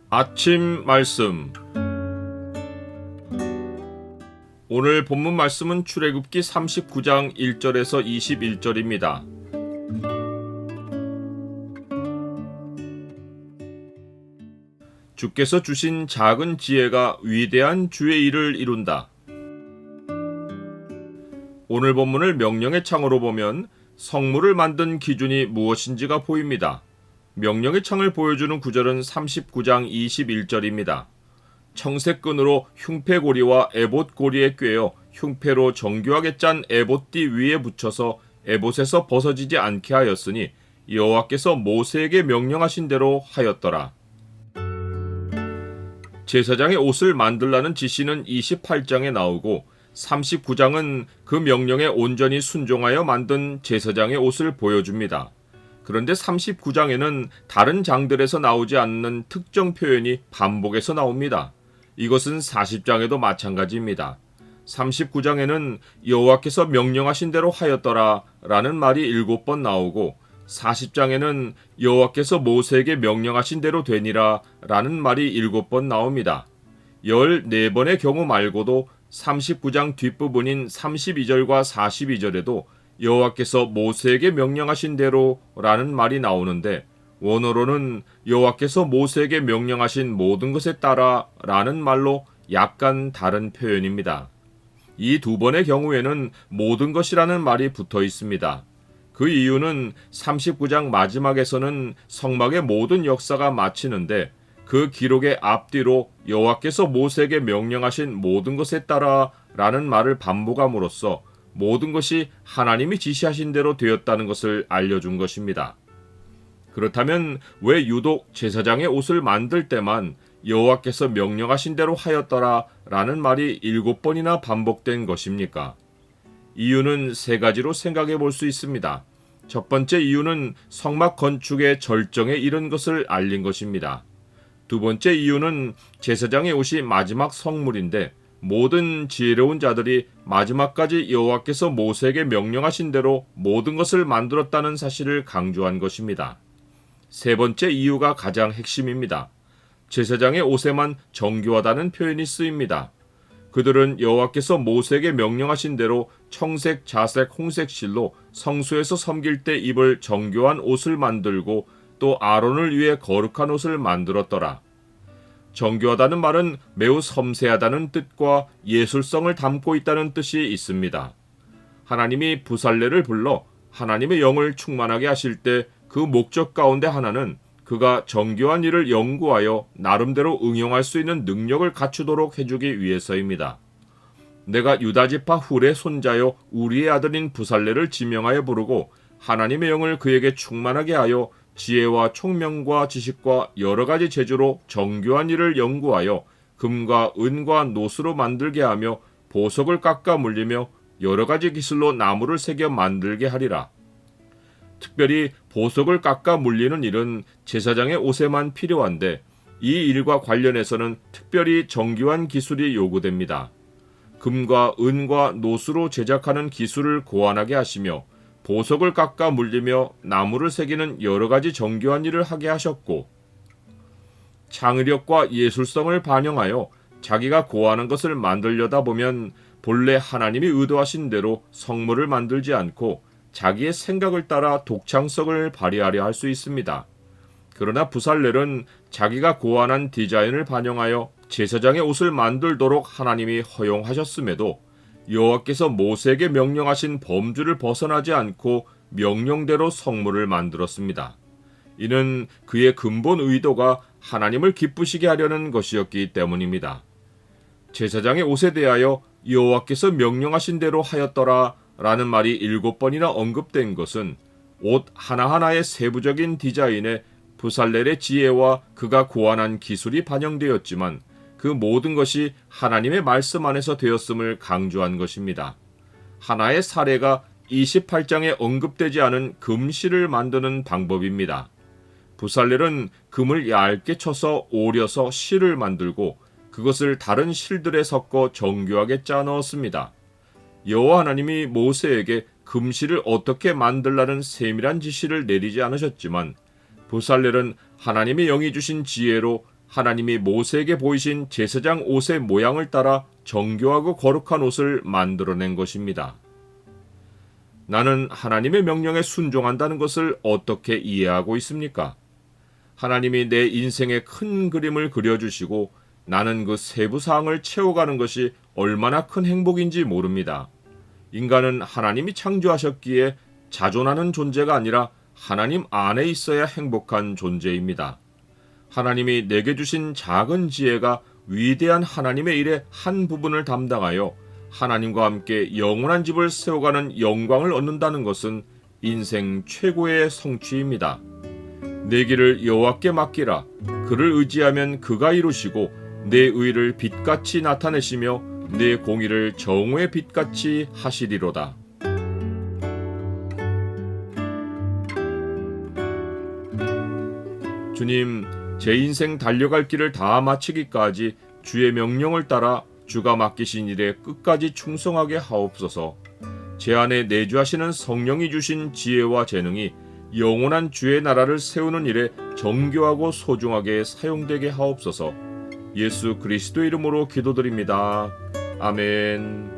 아침 말씀. 오늘 본문 말씀은 출애굽기 39장 1절에서 21절입니다. 주께서 주신 작은 지혜가 위대한 주의 일을 이룬다. 오늘 본문을 명령의 창으로 보면 성물을 만든 기준이 무엇인지가 보입니다. 명령의 창을 보여주는 구절은 39장 21절입니다. 청색끈으로 흉패고리와 에봇고리에 꿰어 흉패로 정교하게 짠 에봇띠 위에 붙여서 에봇에서 벗어지지 않게 하였으니 여호와께서 모세에게 명령하신 대로 하였더라. 제사장의 옷을 만들라는 지시는 28장에 나오고 39장은 그 명령에 온전히 순종하여 만든 제사장의 옷을 보여줍니다. 그런데 39장에는 다른 장들에서 나오지 않는 특정 표현이 반복해서 나옵니다. 이것은 40장에도 마찬가지입니다. 39장에는 여호와께서 명령하신 대로 하였더라 라는 말이 7번 나오고 40장에는 여호와께서 모세에게 명령하신 대로 되니라 라는 말이 7번 나옵니다. 14번의 경우 말고도 39장 뒷부분인 32절과 42절에도 여호와께서 모세에게 명령하신 대로 라는 말이 나오는데 원어로는 여호와께서 모세에게 명령하신 모든 것에 따라 라는 말로 약간 다른 표현입니다. 이 두 번의 경우에는 모든 것이라는 말이 붙어 있습니다. 그 이유는 39장 마지막에서는 성막의 모든 역사가 마치는데 그 기록의 앞뒤로 여호와께서 모세에게 명령하신 모든 것에 따라 라는 말을 반복함으로써 모든 것이 하나님이 지시하신 대로 되었다는 것을 알려준 것입니다. 그렇다면 왜 유독 제사장의 옷을 만들 때만 여호와께서 명령하신 대로 하였더라 라는 말이 7번이나 반복된 것입니까? 이유는 3가지로 생각해 볼 수 있습니다. 첫 번째 이유는 성막 건축의 절정에 이른 것을 알린 것입니다. 두 번째 이유는 제사장의 옷이 마지막 성물인데 모든 지혜로운 자들이 마지막까지 여호와께서 모세에게 명령하신 대로 모든 것을 만들었다는 사실을 강조한 것입니다. 세 번째 이유가 가장 핵심입니다. 제사장의 옷에만 정교하다는 표현이 쓰입니다. 그들은 여호와께서 모세에게 명령하신 대로 청색, 자색, 홍색 실로 성소에서 섬길 때 입을 정교한 옷을 만들고 또 아론을 위해 거룩한 옷을 만들었더라. 정교하다는 말은 매우 섬세하다는 뜻과 예술성을 담고 있다는 뜻이 있습니다. 하나님이 부살레를 불러 하나님의 영을 충만하게 하실 때 그 목적 가운데 하나는 그가 정교한 일을 연구하여 나름대로 응용할 수 있는 능력을 갖추도록 해주기 위해서입니다. 내가 유다지파 훌의 손자여 우리의 아들인 부살레를 지명하여 부르고 하나님의 영을 그에게 충만하게 하여 지혜와 총명과 지식과 여러가지 재주로 정교한 일을 연구하여 금과 은과 노수로 만들게 하며 보석을 깎아 물리며 여러가지 기술로 나무를 새겨 만들게 하리라. 특별히 보석을 깎아 물리는 일은 제사장의 옷에만 필요한데 이 일과 관련해서는 특별히 정교한 기술이 요구됩니다. 금과 은과 노수로 제작하는 기술을 고안하게 하시며 보석을 깎아 물리며 나무를 새기는 여러가지 정교한 일을 하게 하셨고 창의력과 예술성을 반영하여 자기가 고안한 것을 만들려다 보면 본래 하나님이 의도하신 대로 성물을 만들지 않고 자기의 생각을 따라 독창성을 발휘하려 할 수 있습니다. 그러나 부살렐은 자기가 고안한 디자인을 반영하여 제사장의 옷을 만들도록 하나님이 허용하셨음에도 여호와께서 모세에게 명령하신 범주를 벗어나지 않고 명령대로 성물을 만들었습니다. 이는 그의 근본 의도가 하나님을 기쁘시게 하려는 것이었기 때문입니다. 제사장의 옷에 대하여 여호와께서 명령하신 대로 하였더라 라는 말이 7번이나 언급된 것은 옷 하나하나의 세부적인 디자인에 부살렐의 지혜와 그가 고안한 기술이 반영되었지만 그 모든 것이 하나님의 말씀 안에서 되었음을 강조한 것입니다. 하나의 사례가 28장에 언급되지 않은 금실을 만드는 방법입니다. 부살렐은 금을 얇게 쳐서 오려서 실을 만들고 그것을 다른 실들에 섞어 정교하게 짜 넣었습니다. 여호와 하나님이 모세에게 금실을 어떻게 만들라는 세밀한 지시를 내리지 않으셨지만 부살렐은 하나님의 영이 주신 지혜로 하나님이 모세에게 보이신 제사장 옷의 모양을 따라 정교하고 거룩한 옷을 만들어낸 것입니다. 나는 하나님의 명령에 순종한다는 것을 어떻게 이해하고 있습니까? 하나님이 내 인생의 큰 그림을 그려주시고 나는 그 세부 사항을 채워가는 것이 얼마나 큰 행복인지 모릅니다. 인간은 하나님이 창조하셨기에 자존하는 존재가 아니라 하나님 안에 있어야 행복한 존재입니다. 하나님이 내게 주신 작은 지혜가 위대한 하나님의 일의 한 부분을 담당하여 하나님과 함께 영원한 집을 세워가는 영광을 얻는다는 것은 인생 최고의 성취입니다. 내 길을 여호와께 맡기라. 그를 의지하면 그가 이루시고 내 의를 빛같이 나타내시며 내 공의를 정오의 빛같이 하시리로다. 주님, 제 인생 달려갈 길을 다 마치기까지 주의 명령을 따라 주가 맡기신 일에 끝까지 충성하게 하옵소서. 제 안에 내주하시는 성령이 주신 지혜와 재능이 영원한 주의 나라를 세우는 일에 정교하고 소중하게 사용되게 하옵소서. 예수 그리스도 이름으로 기도드립니다. 아멘.